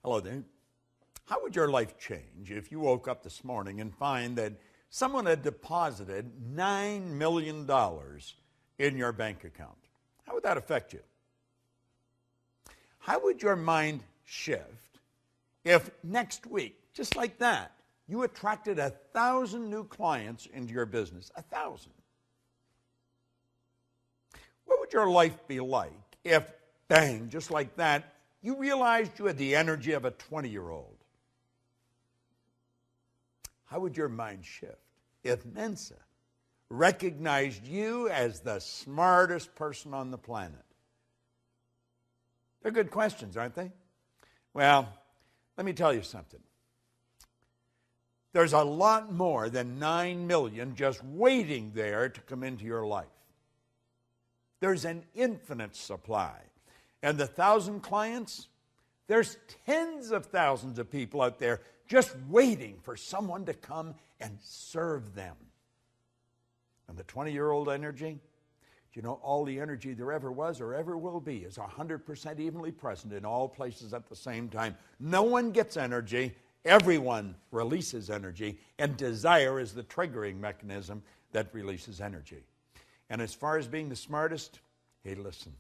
Hello there. How would your life change if you woke up this morning and find that someone had deposited $9 million in your bank account? How would that affect you? How would your mind shift if next week, just like that, you attracted 1,000 new clients into your business? 1,000. What would your life be like if, bang, just like that, you realized you had the energy of a 20-year-old? How would your mind shift if Mensa recognized you as the smartest person on the planet? They're good questions, aren't they? Well, let me tell you something. There's a lot more than 9 million just waiting there to come into your life. There's an infinite supply. And the 1,000 clients, there's tens of thousands of people out there just waiting for someone to come and serve them. And the 20-year-old energy, do you know all the energy there ever was or ever will be is 100% evenly present in all places at the same time. No one gets energy. Everyone releases energy. And desire is the triggering mechanism that releases energy. And as far as being the smartest, hey, listen,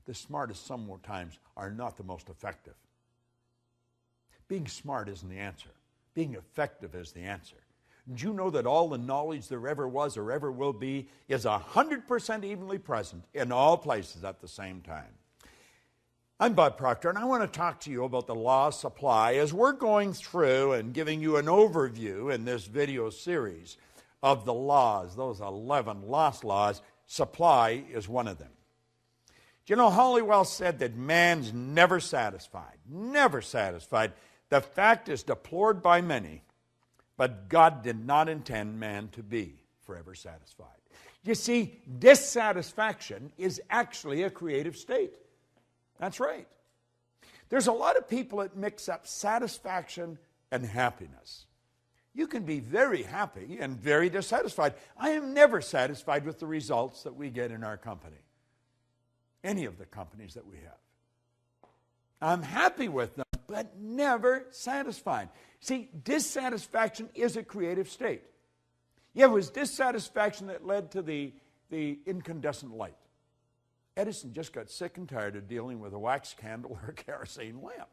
the smartest sometimes are not the most effective. Being smart isn't the answer. Being effective is the answer. Did you know that all the knowledge there ever was or ever will be is 100% evenly present in all places at the same time? I'm Bob Proctor, and I want to talk to you about the law of supply as we're going through and giving you an overview in this video series of the laws, those 11 lost laws. Supply is one of them. Do you know, Halliwell said that man's never satisfied, never satisfied. The fact is deplored by many, but God did not intend man to be forever satisfied. You see, dissatisfaction is actually a creative state. That's right. There's a lot of people that mix up satisfaction and happiness. You can be very happy and very dissatisfied. I am never satisfied with the results that we get in our company, any of the companies that we have. I'm happy with them, but never satisfied. See, dissatisfaction is a creative state. Yeah, it was dissatisfaction that led to the incandescent light. Edison just got sick and tired of dealing with a wax candle or a kerosene lamp.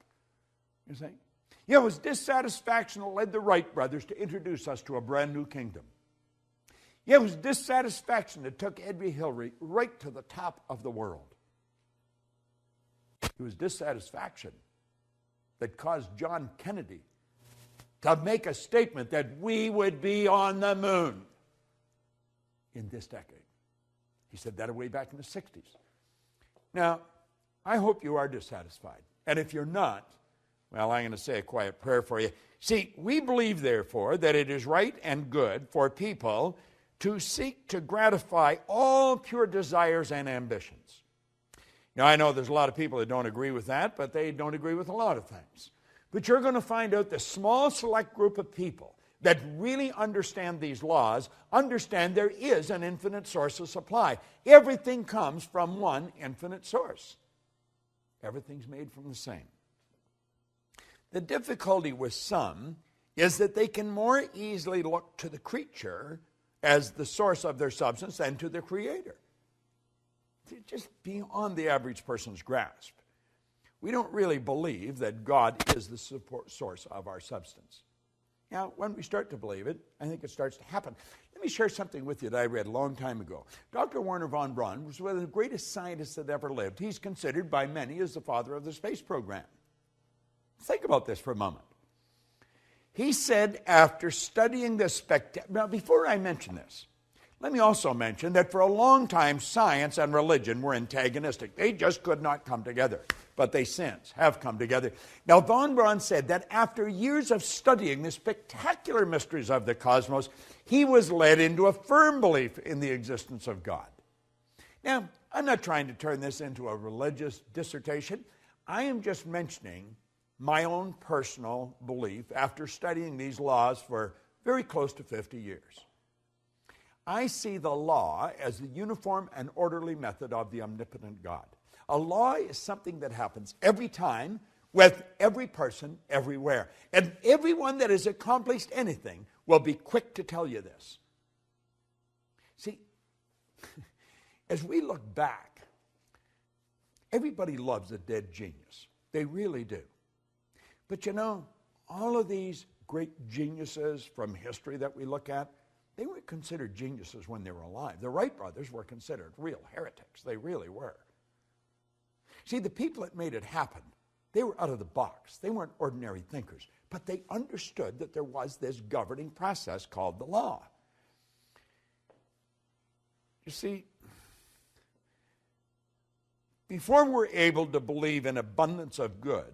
You see? Yeah, it was dissatisfaction that led the Wright brothers to introduce us to a brand new kingdom. Yeah, it was dissatisfaction that took Edward Hillary right to the top of the world. It was dissatisfaction that caused John Kennedy to make a statement that we would be on the moon in this decade. He said that way back in the 60s. Now, I hope you are dissatisfied. And if you're not, well, I'm going to say a quiet prayer for you. See, we believe, therefore, that it is right and good for people to seek to gratify all pure desires and ambitions. Now, I know there's a lot of people that don't agree with that, but they don't agree with a lot of things. But you're going to find out the small select group of people that really understand these laws, understand there is an infinite source of supply. Everything comes from one infinite source. Everything's made from the same. The difficulty with some is that they can more easily look to the creature as the source of their substance than to the Creator. Just beyond the average person's grasp. We don't really believe that God is the source of our substance. Now, when we start to believe it, I think it starts to happen. Let me share something with you that I read a long time ago. Dr. Wernher von Braun was one of the greatest scientists that ever lived. He's considered by many as the father of the space program. Think about this for a moment. He said after studying this now before I mention this, let me also mention that for a long time, science and religion were antagonistic. They just could not come together. But they since have come together. Now, von Braun said that after years of studying the spectacular mysteries of the cosmos, he was led into a firm belief in the existence of God. Now, I'm not trying to turn this into a religious dissertation. I am just mentioning my own personal belief after studying these laws for very close to 50 years. I see the law as the uniform and orderly method of the omnipotent God. A law is something that happens every time with every person everywhere. And everyone that has accomplished anything will be quick to tell you this. See, as we look back, everybody loves a dead genius. They really do. But you know, all of these great geniuses from history that we look at, they weren't considered geniuses when they were alive. The Wright brothers were considered real heretics. They really were. See, the people that made it happen, they were out of the box. They weren't ordinary thinkers, but they understood that there was this governing process called the law. You see, before we're able to believe in abundance of good,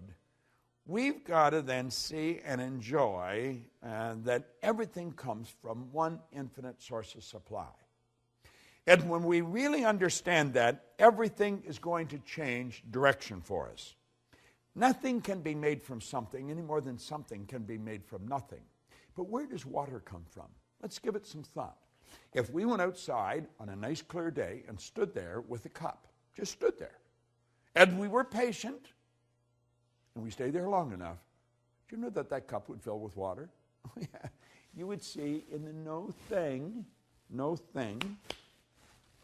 we've got to then see and enjoy that everything comes from one infinite source of supply. And when we really understand that, everything is going to change direction for us. Nothing can be made from something any more than something can be made from nothing. But where does water come from? Let's give it some thought. If we went outside on a nice clear day and stood there with a cup, just stood there, and we were patient, and we stayed there long enough, do you know that that cup would fill with water? You would see in the no thing,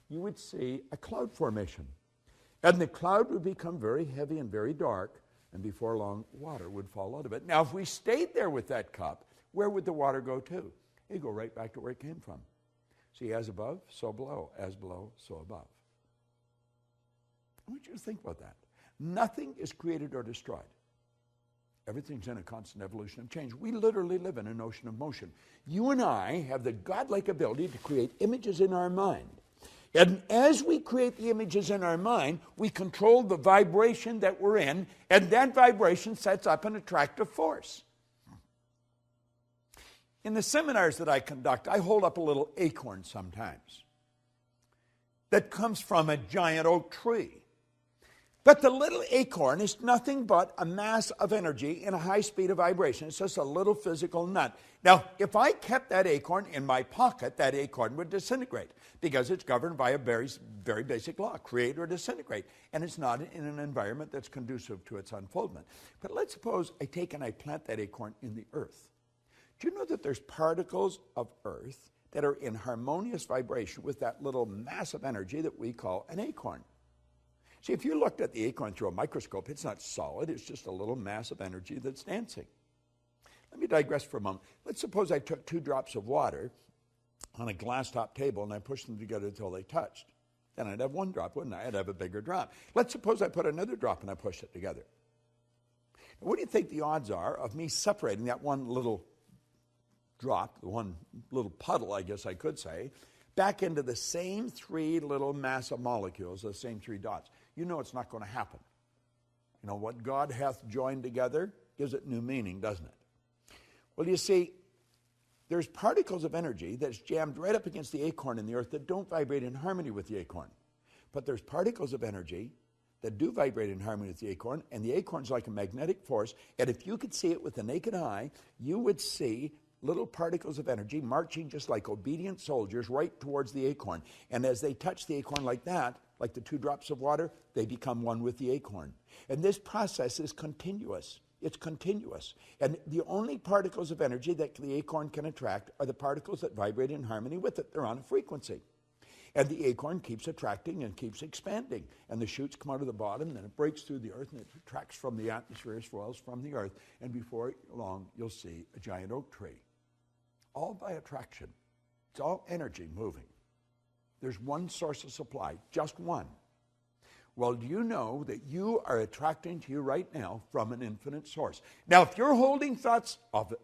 you would see a cloud formation. And the cloud would become very heavy and very dark, and before long, water would fall out of it. Now, if we stayed there with that cup, where would the water go to? It'd go right back to where it came from. See, as above, so below. As below, so above. I want you to think about that. Nothing is created or destroyed. Everything's in a constant evolution of change. We literally live in an ocean of motion. You and I have the godlike ability to create images in our mind. And as we create the images in our mind, we control the vibration that we're in, and that vibration sets up an attractive force. In the seminars that I conduct, I hold up a little acorn sometimes that comes from a giant oak tree. But the little acorn is nothing but a mass of energy in a high speed of vibration. It's just a little physical nut. Now, if I kept that acorn in my pocket, that acorn would disintegrate because it's governed by a very, very basic law, create or disintegrate. And it's not in an environment that's conducive to its unfoldment. But let's suppose I take and I plant that acorn in the earth. Do you know that there's particles of earth that are in harmonious vibration with that little mass of energy that we call an acorn? See, if you looked at the acorn through a microscope, it's not solid. It's just a little mass of energy that's dancing. Let me digress for a moment. Let's suppose I took 2 drops of water on a glass-top table and I pushed them together until they touched. Then I'd have 1 drop, wouldn't I? I'd have a bigger drop. Let's suppose I put another drop and I pushed it together. Now, what do you think the odds are of me separating that one little drop, the one little puddle, I guess I could say, back into the same 3 little mass of molecules, the same 3 dots? You know it's not going to happen. You know, what God hath joined together gives it new meaning, doesn't it? Well, you see, there's particles of energy that's jammed right up against the acorn in the earth that don't vibrate in harmony with the acorn. But there's particles of energy that do vibrate in harmony with the acorn, and the acorn's like a magnetic force, and if you could see it with the naked eye, you would see little particles of energy marching just like obedient soldiers right towards the acorn. And as they touch the acorn like that, like the 2 drops of water, they become one with the acorn. And this process is continuous. It's continuous. And the only particles of energy that the acorn can attract are the particles that vibrate in harmony with it. They're on a frequency. And the acorn keeps attracting and keeps expanding. And the shoots come out of the bottom, and then it breaks through the earth, and it attracts from the atmosphere as well as from the earth. And before long, you'll see a giant oak tree. All by attraction. It's all energy moving. There's one source of supply, just one. Well, do you know that you are attracting to you right now from an infinite source? Now, if you're holding thoughts of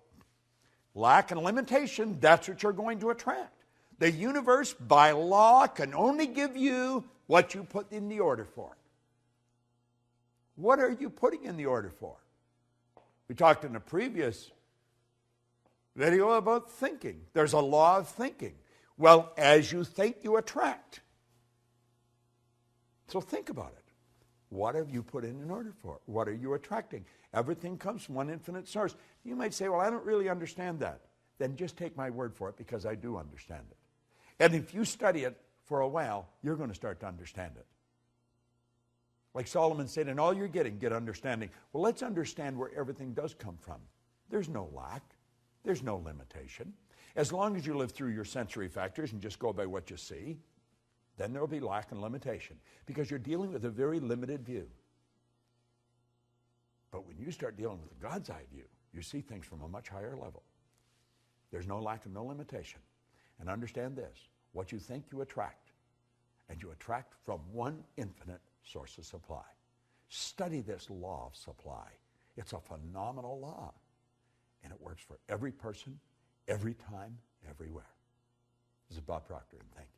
lack and limitation, that's what you're going to attract. The universe, by law, can only give you what you put in the order for. What are you putting in the order for? We talked in a previous video about thinking. There's a law of thinking. Well, as you think, you attract. So think about it. What have you put in order for? What are you attracting? Everything comes from one infinite source. You might say, well, I don't really understand that. Then just take my word for it, because I do understand it. And if you study it for a while, you're going to start to understand it. Like Solomon said, in all you're getting, get understanding. Well, let's understand where everything does come from. There's no lack. There's no limitation. As long as you live through your sensory factors and just go by what you see, then there will be lack and limitation because you're dealing with a very limited view. But when you start dealing with the God's eye view, you see things from a much higher level. There's no lack and no limitation. And understand this, what you think you attract, and you attract from one infinite source of supply. Study this law of supply. It's a phenomenal law, and it works for every person, every time, everywhere. This is Bob Proctor, and thank you.